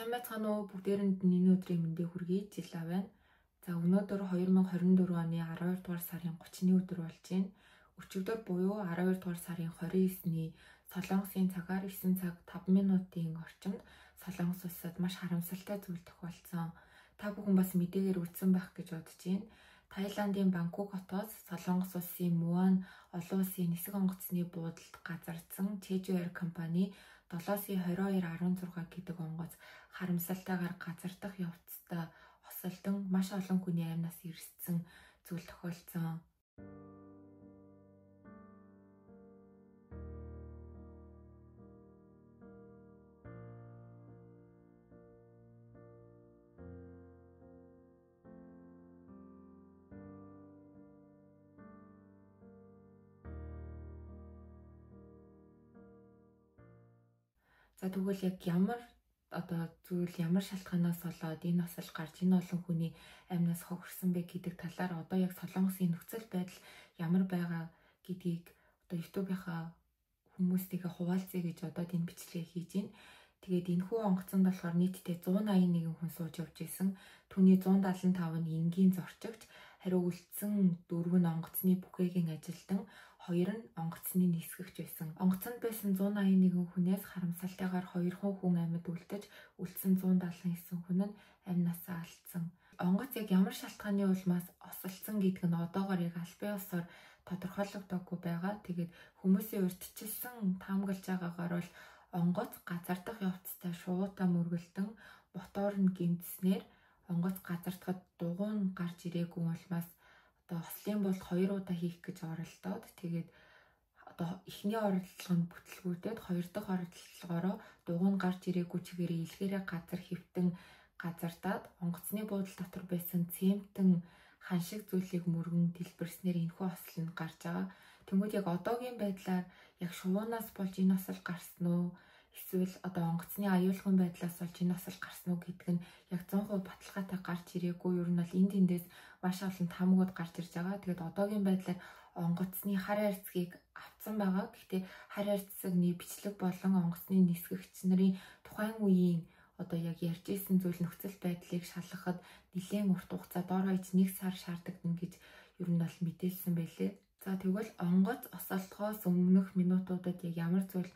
Сайн байцгаана уу? Бүгдээрэнд энэ өдрийн мэндийг хүргэе. Жил аваа. За өнөөдөр 2024 оны 12 дугаар сарын 30-ны өдөр болж байна. Өчигдөр буюу 12 дугаар сарын 29-ний Солонгосын цагаар 9 цаг 5 минутын орчимд Солонгос улсад маш харамсалтай зүйл тохиолдсон. Та бүхэн бас мэдээгээр үзсэн байх гэж бодож байна. Таиландын Бангкок хотоос Солонгос улсын Муан олон улсын нисэх онгоцны буудалд газардсан Jeju Air компани 72216 гэдэг онгоц харамсалтайгаар газардах явцдаа осолдон маш олон хүний амнаас ирсэн зүйл тохиолдсон. За тэгвэл яг ямар зүйл ямар шалтгаанаас болоод энэ осол гарч энэ олон хүний амнаас хохирсон бэ гэдэг талаар одоо яг Солонгосын нөхцөл байдал ямар байгаа гэдгийг YouTube-ийнхаа хүмүүстэйгээ хуваалцъя гэж одоо энэ бичлэгээ хийж байна. Тэгээд энэхүү онгоцонд болохоор нийтдээ 181 хүн сууж явж исэн. Түүний 175 нь энгийн зорчигч, хариу үлдсэн 4 нь онгоцны бүхээгийн ажилтан, 2 нь онгоцны нисгэгч байсан. Онгоцонд байсан 181 хүнээс харамсалтайгаар 2 хүн амьд үлдэж, үлдсэн 179 хүн нь амнасаа алдсан. Онгоц яг ямар шалтгааны улмаас осолцсон гэдэг нь одоогоор яг аль бие усаар тодорхойлогдоогүй байгаа. Тэгээд хүмүүсийн урьдчилсан таамаглаж байгаагаар бол онгоц газардах явцдаа шуудаа мөргөлдөн мотор нь гэмтснээр онгоц газардахад дугуйн гарч ирээгүй улмаас ослын болд 2 удаа хийх гэж оролдоод тэгээд эхний оролдлогонд бүтлгүүтэд 2 дахь оролдлогоороо дугуйн гарч ирээгүй чигээрээ илгээрээ газар хэвтэн газардаад онгоцны буудал дотор байсан цементэн хан шиг зүйлийг мөргөн дэлбэрснээр энэхүү осол нь гарч байгаа. Тэнгүүд яг одоогийн байдлаар яг шувуунаас болж энэ осол гарсан уу? Эсвэл онгоцны аюулгын байдлаас болж энэ осол гарсан уу гэдг нь яг 100% баталгаатай гарч ирээгүй. Ер нь бол энд тэндээс маш олон таамагуд гарч ирж байгаа. Тэгээд одоогийн байдлаар онгоцны хар хайрцгийг авсан байгаа. Гэхдээ хар хайрцагны бичлэг болон онгоцны нисгэгч нарын тухайн үеийн яг ярьж исэн зүйл нөхцөл байдлыг шалгахад нэлээд урт хугацаа дор хаяж 1 сар шаардагдана гэж ер нь бол мэдээлсэн байлээ. За тэгвэл онгоц осолдохоос өмнөх минутуудад яг ямар зүйл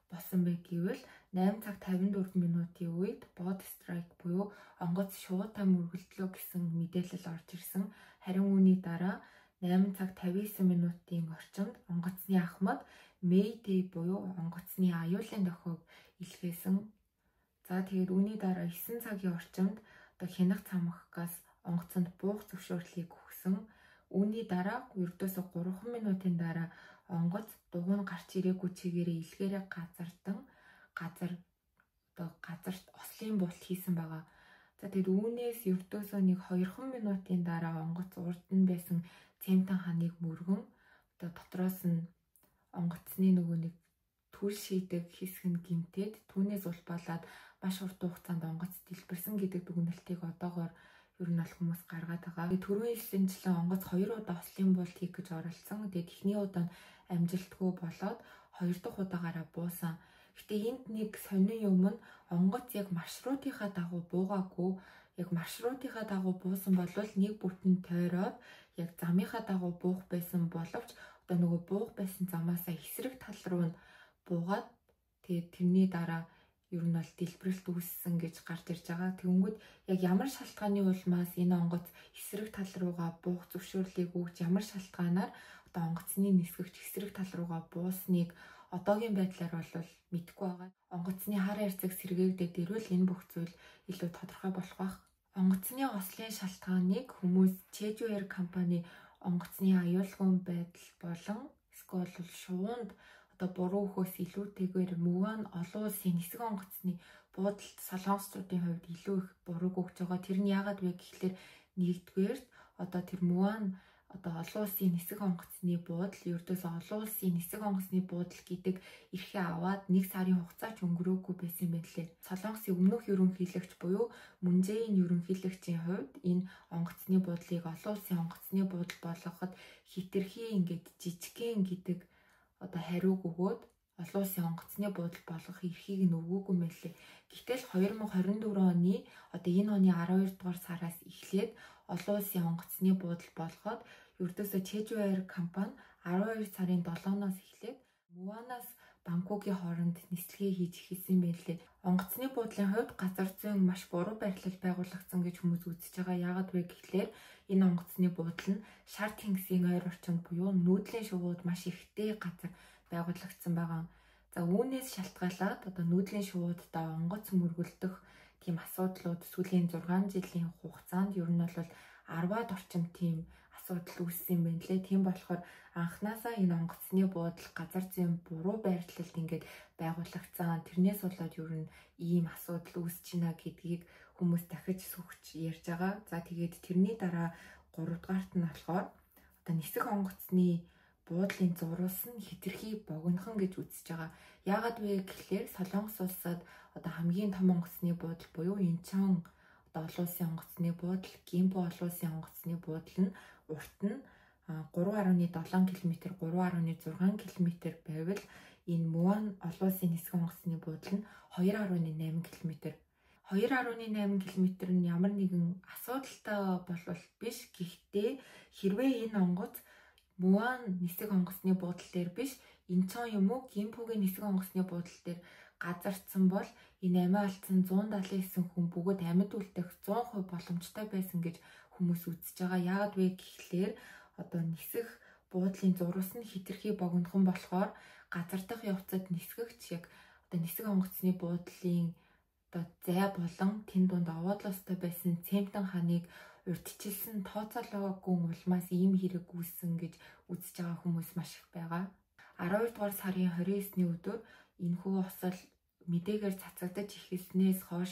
болсон бэ гэвэл 8 цаг 54 минутын үед body strike буюу онгоц шуудаа мөргөлдлөө гэсэн мэдээлэл орж ирсэн. Харин үүний дараа 8 цаг 59 минутын орчимд онгоцны ахмад Mayday буюу онгоцны аюулын дохиог илгээсэн. За тэгээд үүний дараа 9 цагийн орчимд хянах цамхгаас онгоцонд буух зөвшөөрлийг өгсөн. Үүний дараа ердөөсө 3 минутын дараа онгоц дугуйн гарч ирээгүй чигээрээ илгээрээ газарт ослын булт хийсэн байгаа. За тэгээд үүнээс ердөөсөө 2 минутын дараа онгоц урд нь байсан цементэн ханыг мөргөн дотроос нь онгоцны түл шийдэг хэсэг нь гимтээд түүнээс улбалаад маш урт хугацаанд онгоц дэлбэрсэн гэдэг дүгнэлтийг одоогоор ер нь бол хүмүүс гаргаад байгаа. Түрүүн хэлсэнчлэн онгоц 2 удаа ослын булт хийх гэж оролцсон. Тэгээд эхний удаа нь амжилтгүй болоод 2 дахь удаагаараа буусан. Гэтэ энд нэг сонин юм нь онгоц яг маршрутынхаа дагуу буугаагүй. Яг маршрутынхаа дагуу буусан болвол нэг бүтэн тойроод яг замынхаа дагуу буух байсан боловч буух байсан замаасаа эсрэг тал руу нь буугаад тэгээд тэрний дараа ер нь бол дэлбэрэлт үүссэн гэж гарч ирж байгаа. Тэгэнгүүт яг ямар шалтгааны улмаас энэ онгоц эсрэг тал руугаа буух зөвшөөрлийг өгч ямар шалтгаанаар онгоцны нисгэгч эсрэг тал руугаа буусныг одоогийн байдлаар бол мэдэхгүй байгаа. Онгоцны хар хайрцаг сэргээгдээд ирвэл энэ бүх зүйл илүү тодорхой болох байх. Онгоцны ослын шалтгааныг хүмүүс Jeju Air компани онгоцны аюулгүйн байдал болон эсвэл шувуунд буруу өгөхөөс илүүтэйгээр Муан олон улсын нисэх онгоцны буудалд солонгосчуудын хувьд илүү их бурууг өгж байгаа. Тэр нь яагаад вэ гэхлээр нэгдүгээр тэр Муан олон улсын нисэх онгоцны буудал ердөөсөө олон улсын нисэх онгоцны буудал гэдэг эрхээ аваад 1 сарын хугацаа ч өнгөрөөгүй байсан юм байна лээ. Солонгосын өмнөх ерөнхийлөгч буюу Мун Жэ-ин ерөнхийлөгчийн хувьд энэ онгоцны буудлыг олон улсын онгоцны буудал болгоход хитрхи жижигхэн гэдэг хариуг өгөөд олон улсын онгоцны буудал болгох эрхийг нь өгөөгүй мэлээ. Гэтэл 2024 оны одоо энэ оны 12 дугаар сараас эхлээд олон улсын онгоцны буудал болгоод ердөөсөө Jeju Air компани 12 сарын 7-ноос эхлээд Муанаас Бангкокийн хооронд нислэгээ хийж эхэлсэн байлээ. Онгоцны буудлын хувьд газар зүйн маш буруу байрлал байгуулагдсан гэж хүмүүс үзэж байгаа. Яагаад вэ гэхлээр энэ онгоцны буудал нь шар тэнгисийн ойр орчинд буюу нүүдлийн шувууд маш ихтэй газар байгуулагдсан байгаа. За үүнээс шалтгаалаад одоо нүүдлийн шувуудаа онгоц мөргөлдөх тийм асуудлууд сүүлийн 6 жилийн хугацаанд ер нь бол 10-аад орчим тийм асуудал үүссэн юм байна лээ. Тийм болохоор анхнаасаа энэ онгоцны буудал газар зүйн буруу байрлалд ингээд байгуулагдсан. Тэрнээс болоод ер нь ийм асуудал үүсэж байна гэдгийг хүмүүс дахиж сүгч ярьж байгаа. За тэгээд тэрний дараа 3 дугаарт нь болохоор одоо нисэх онгоцны буудлын зурвас нь хэтэрхий богинохон гэж үзэж байгаа. Яагаад вэ гэхлээр Солонгос улсад одоо хамгийн том онгоцны буудал буюу Инчон одоо олон улсын онгоцны буудал, Гимбо олон улсын онгоцны буудал нь урт нь 3.7 км, 3.6 км байвал энэ Муан олон улсын нисэх онгоцны буудал нь 2.8 км. 2.8 км нь ямар нэгэн асуудалтай болвол биш. Гэхдээ хэрвээ энэ онгоц Муан нисэх онгоцны буудал дээр биш, Инчон юм уу Гимбогийн нисэх онгоцны буудал дээр газардсан бол энэ амиа алдсан 179 хүн бүгд амьд үлдэх 100% боломжтой байсан гэж хүмүүс үзэж байгаа. Яагаад вэ гэхлээр одоо нисэх буудлын зурвас нь хэтэрхий богинохон болохоор газардах явцад нисгэгч яг одоо нисэх онгоцны буудлын одоо зай болон тэн дунд овоодлостой байсан Цэмтэн хааныг урьдчилсан тооцоолоогүй улмаас ийм хэрэг үүссэн гэж үзэж байгаа хүмүүс маш их байгаа. 12 дугаар сарын 29-ний өдөр энэхүү осол мэдээгээр цацагдаж эхэлснээс хойш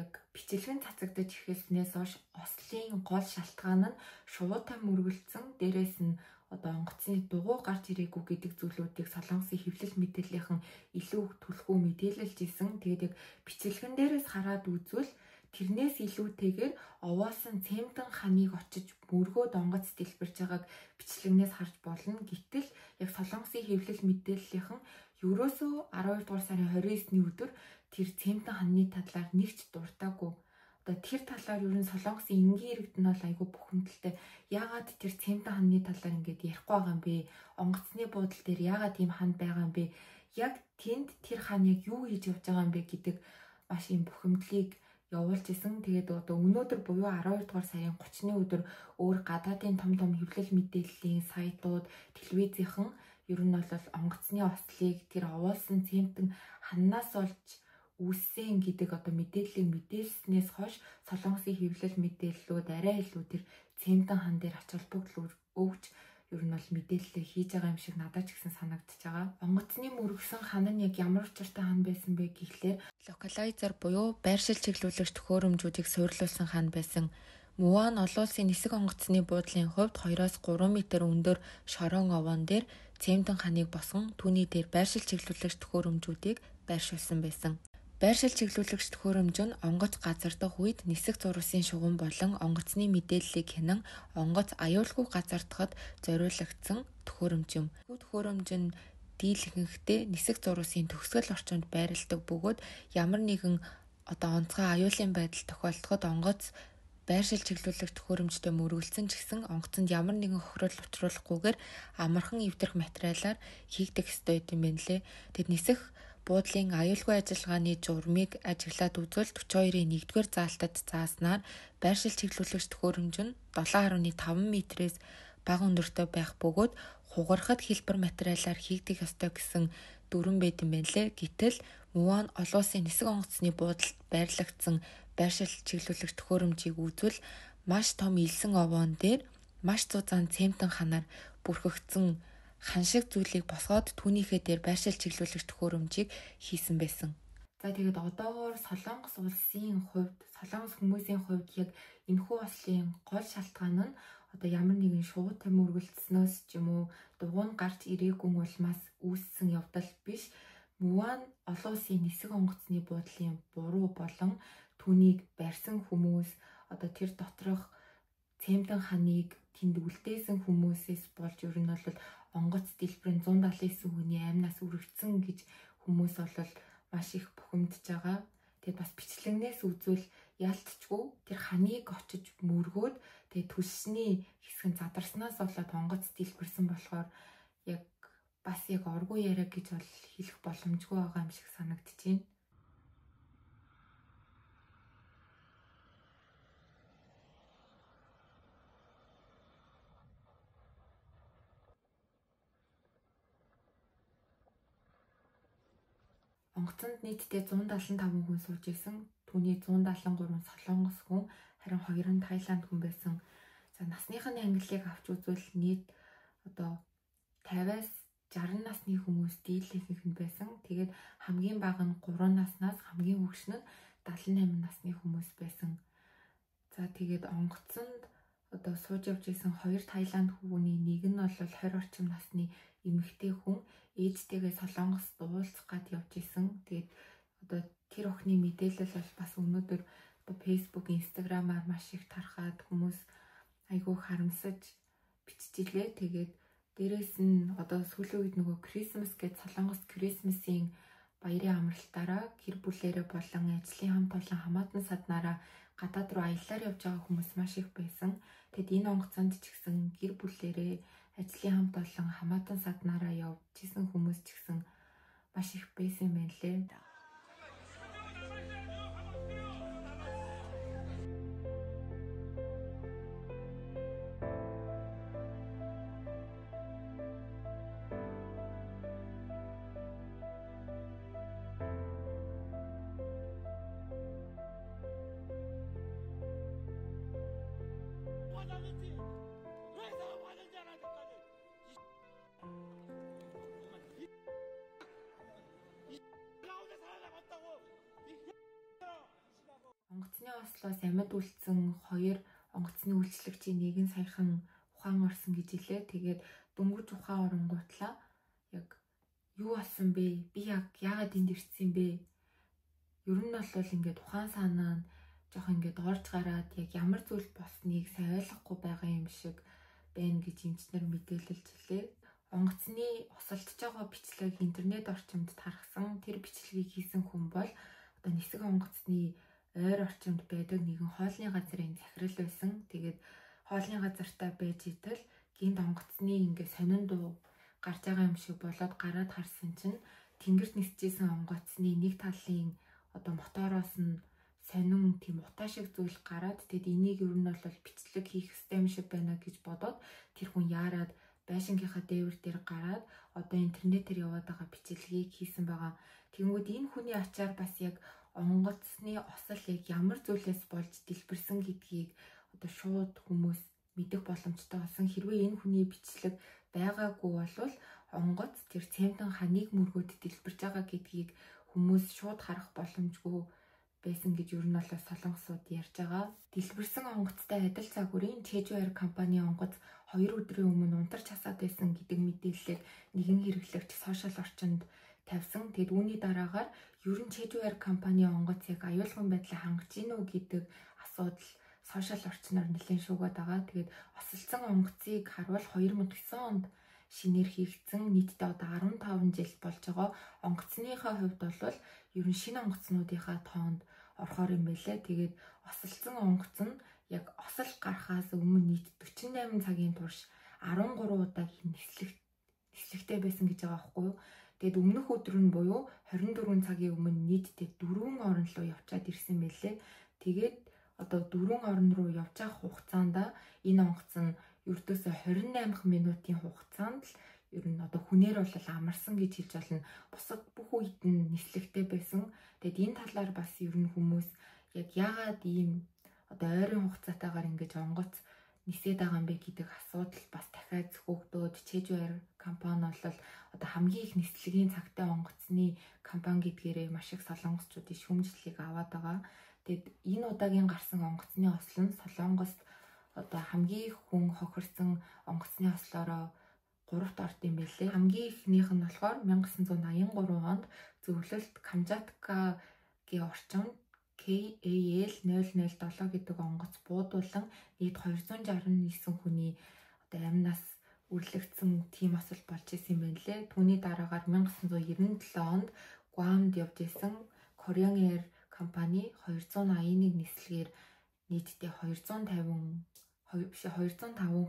яг бичлэгэн цацагдаж эхэлснээс хойш ослын гол шалтгаан нь шувуутай мөргөлдсөн, дээрээс нь одоо онгоцны дугуй гарч ирээгүй гэдэг зүйлүүдийг Солонгосын хэвлэл мэдээллийнхэн илүү түлхүү мэдээлэлж исэн. Тэгээд яг бичлэгэн дээрээс хараад үзвэл тэрнээс илүүтэйгээр овоосон Цэмтэн хааныг очиж мөргөөд онгоц дэлбэрж байгааг бичлэгнээс харж болно. Гэтэл яг Солонгосын хэвлэл мэдээллийнхэн ерөөсөө 12 дугаар сарын 29-ний өдөр тэр Цэмтэн хааны талаар нэгч дуртаагүй. Одоо тэр талаар ер нь Солонгосын энгийн иргэд нь бол айгүй бухимдалтай. Яагаад тэр Цэмтэн хааны талаар ингээд ярихгүй байгаа юм бэ? Онгоцны буудлын дээр яагаад ийм хан байгаа юм бэ? Яг тэнд тэр хаан яг юу хийж явж байгаа юм бэ гэдэг маш юм бухимдлыг явуулж исэн. Тэгээд одоо өнөөдөр буюу 12 дугаар сарын 30-ны өдөр өөр гадаадын том хэвлэл мэдээллийн сайтууд, телевизийнхэн ер нь бол онгоцны ослыг тэр овоолсон Цэмтэн ханнаас олж үүссэн гэдэг одоо мэдээллийг мэдээлснээс хойш Солонгосын хэвлэл мэдээллүүд арай илүү тэр Цэмтэн хаан дээр ач холбогдол өгч ер нь бол мэдээлэл хийж байгаа юм шиг надад ч гэсэн санагдчихж байгаа. Онгоцны мөргсөн хан нь яг ямар учиртай хан байсан бэ гэхлээр локалайзер буюу байршил чиглүүлэгч төхөөрөмжүүдийг суйрлуулсан хан байсан. Муан олон улсын нисэх онгоцны буудлын хувьд 2-3 м өндөр шорон овоон дээр Цэмтэн хааныг босгон түүний дээр байршил чиглүүлэгч төхөөрөмжүүдийг байршуулсан байсан. Байршил чиглүүлэгч төхөөрөмж нь онгоц газардах үед нисэх зурвасын шугам болон онгоцны мэдээллийг хянан онгоц аюулгүй газардахад зориулагдсан төхөөрөмж юм. Төхөөрөмж нь дийлэнхэнхдээ нисэх зурвасын төгсгөл орчинд байрладаг бөгөөд ямар нэгэн одоо онцгой аюулын байдал тохиолдоход онгоц байршил чиглүүлэгч төхөөрөмжтэй мөргөлдсөн ч гэсэн онгоцонд ямар нэгэн хохирол учруулахгүйгээр амархан эвдэрх материалаар хийгдэх ёстой юм байна лээ. Тэд нисэх буудлын аюулгүй ажиллагааны журмыг ажиглаад үзвэл 42-ийн 1-р заалтад зааснаар байршил чиглүүлэгч төхөөрөмж нь 7.5 м-ээс бага өндөртэй байх бөгөөд хугарахад хэлбэр материалаар хийгдэх ёстой гэсэн дүрэн байт юм байна лээ. Гэтэл Муан олон улсын нисэх онгоцны буудалд байрлагдсан байршил чиглүүлэгч төхөөрөмжийг үзвэл маш том илсэн овоон дээр маш зузаан Цэмтэн хаанаар бүрхэгдсэн хан шиг зүйлийг босгоод түүнийхээ дээр байршил чиглүүлэгч төхөөрөмжийг хийсэн байсан. За тэгээд одоогоор Солонгос улсын хувьд, Солонгос хүмүүсийн хувьд яг энэхүү ослын гол шалтгаан нь одоо ямар нэгэн шуутай мөргөлдснөөс ч юм уу дугуйн гарч ирээгүй улмаас үүссэн явдал биш. Муан олон улсын нисэх онгоцны буудлын буруу болон түүнийг барьсан хүмүүс одоо тэр доторх Цэмтэн хааныг тэнд үлдээсэн хүмүүсээс болж ер нь бол онгоц дэлбэрэн 179 хүний амнаас үргэлжсэн гэж хүмүүс бол маш их бухимдж байгаа. Тэгээд бас бичлэгнээс үзвэл ялтчгүй тэр ханыг очиж мөргөөд тэгээд төлсний хэсэг нь задарснаас болоод онгоц дэлбэрсэн болохоор яг бас яг оргүй яриа гэж бол хэлэх боломжгүй байгаа юм шиг санагдчихэв. Онгоцонд нийтдээ 175 хүн сууж исэн. Түүний 173 солонгос хүн, харин 2 нь Таиланд хүн байсан. За насныхын ангиллыг авч үзвэл нийт одоо 50-аас 60 насны хүмүүс дийлэнх нь байсан. Тэгээд хамгийн бага нь 3 наснаас хамгийн хөгшин нь 78 насны хүмүүс байсан. За тэгээд онгоцонд одоо сууж явж исэн 2 Таиланд хүүний нэг нь бол 20 орчим насны эмэгтэй хүн ээжтэйгээ Солонгост уулзах гад явж исэн. Тэгээд одоо тэр охины мэдээлэл бол бас өнөөдөр одоо Facebook, Instagram-аар маш их тархаад хүмүүс айгүй харамсаж биччихлээ. Тэгээд дээрэс нь одоо сүүлийн үед нөгөө Christmas гэж Солонгост Christmas-ийн баярын амралтаараа гэр бүлээрээ болон ажлын хамт олон хамаатан саднаараа гадаад руу аяллаар явж байгаа хүмүүс маш их байсан. Тэгэд энэ онгоцонд ч гэсэн гэр бүлээрээ ажлын хамт олон хамаатан саднаараа явж исэн хүмүүс ч гэсэн маш их байсан юм байна лээ. Онгоцны ослоос амьд үлдсэн 2 онгоцны үйлчлэгчийн нэг нь саяхан ухаан орсон гэж хэлээ. Тэгээд дөнгөж ухаан оронгуутлаа яг юу болсон бэ? Би яагаад энд ирсэн бэ? Ер нь бол ингээд ухаан санаа нь жоох ингээд орж гараад яг ямар зүйл болсныг сайн ойлгохгүй байгаа юм шиг байна гэж эмчнэр мэдээлэлж хэлээ. Онгоцны осолдож байгаа бичлэг интернет орчимд тархсан. Тэр бичлэгийг хийсэн хүн бол одоо нисэх онгоцны ойр орчимд байдаг нэгэн хоолны газрын захирал байсан. Тэгээд хоолны газартаа байж итэл гинт онгоцны ингээ сонин дуу гарч байгаа юм шиг болоод гараад харсан чинь тэнгэрт нисчихсэн онгоцны нэг талын одоо мотороос нь сонин тийм утаа шиг зүйл гараад тэгэд энийг ер нь бол бичлэг хийх систем шиг байна гэж бодоод тэр хүн яарад байшингийнхаа дээвэр дээр гараад одоо интернетээр яваад байгаа бичлэгийг хийсэн байгаа. Тэнгүүд энэ хүний ачаар бас яг онгоцны осол яг ямар зүйлээс болж дэлбэрсэн гэдгийг одоо шууд хүмүүс мэдэх боломжтой болсон. Хэрвээ энэ хүний бичлэг байгаагүй бол онгоц тэр цементэн ханыг мөргөөд дэлбэрж байгаа гэдгийг хүмүүс шууд харах боломжгүй байсан гэж ер нь бол солонгосууд ярьж байгаа. Дэлбэрсэн онгоцтой адил цагуурийн Jeju Air компани онгоц 2 өдрийн өмнө унтарч хасаад байсан гэдэг мэдээллийг нэгэн хэрэглэгч сошиал орчинд тавьсан. Тэгэд үүний дараагаар ер нь Jeju Air компани онгоц яг аюулгын байдлаа хангаж гинэ үү гэдэг асуудал сошиал орчноор нэлээд шуугаад байгаа. Тэгээд осолцсон онгоцыг харвал 2009 онд шинээр хийгдсэн нийтдээ одоо 15 жил болж байгаа. Онгоцныхаа хувьд бол ер нь шинэ онгоцнуудынхаа тоонд орохоор юм байлээ. Тэгээд осолцсон онгоц нь яг осол гарахаас өмнө нийт 48 цагийн турш 13 удаа нислэгтэй байсан гэж байгаа байхгүй юу? Тэгэд өмнөх өдөр нь буюу 24 цагийн өмнө нийтдээ 4 орн руу явчаад ирсэн байлээ. Тэгээд одоо 4 орн руу явж байгаа хугацаанд энэ онгоц нь ердөөсөө 28 минутын хугацаанд л ер нь одоо хүнээр бол амарсан гэж хэлж болно. Бусад бүх үед нь нислэгтэй байсан. Тэгэд энэ талаар бас ер нь хүмүүс яг яагаад ийм одоо ойрын хугацаатайгаар ингэж онгоц нисээд байгаа юм бэ гэдэг асуудал бас дахиад зөвхөгдөөд Jeju Air компани бол одоо хамгийн их нислэгийн цагтай онгоцны компани гэдгээрээ маш их солонгосчуудын шүүмжлэлийг аваад байгаа. Тэгэд энэ удаагийн гарсан онгоцны ослон Солонгост одоо хамгийн их хүн хохирсон онгоцны ослоороо 3-т орд юм байлээ. Хамгийн ихнийх нь болохоор 1983 онд зөвлөлт Камчаткагийн орчимд KAL-007 гэдэг онгоц буудуулан нийт 269 хүний одоо амнаас үрлэгдсэн тийм осол болж исэн юм байна лээ. Түүний дараагаар 1997 онд Гуамд явж исэн Korean Air компани 281 нислэгээр нийтдээ 205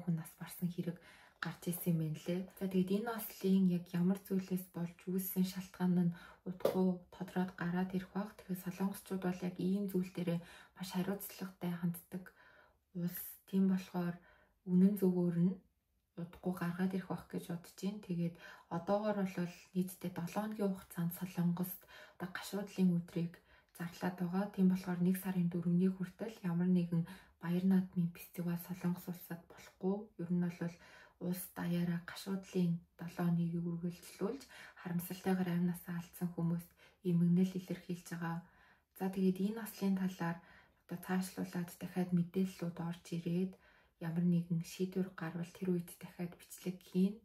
хүн нас барсан хэрэг гарч ирсэн юм байна лээ. За тэгээд энэ ослын яг ямар зүйлээс болж үүссэн шалтгаан нь удахгүй тодорхойд гараад ирэх баг. Тэгэхээр солонгосчууд бол яг ийм зүйл дээрээ маш хариуцлагатай ханддаг улс. Тийм болохоор үнэн зөвөөр нь удахгүй гаргаад ирэх байх гэж бодож байна. Тэгээд одоогоор бол нийтдээ 7 хоногийн хугацаанд Солонгост одоо гашуудлын өдрийг зарлаад байгаа. Тийм болохоор 1 сарын 4-ний хүртэл ямар нэгэн баяр наадмын фестивал Солонгос улсад болохгүй. Ер нь бол улс даяараа гашуудлын 7 хоногийг үргэлжлүүлж харамсалтайгаар амнасаа алдсан хүмүүст эмгэнэл илэрхийлж байгаа. За тэгээд энэ ослын талаар одоо цаашлуулаад дахиад мэдээллүүд орж ирээд ямар нэгэн шийдвэр гарвал тэр үед дахиад бичлэг хийн.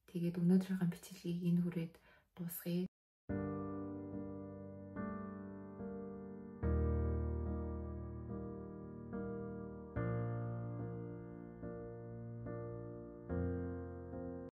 Тэгээд өнөөдрийнхөө бичлэгийг энэ хүрээд дуусгая.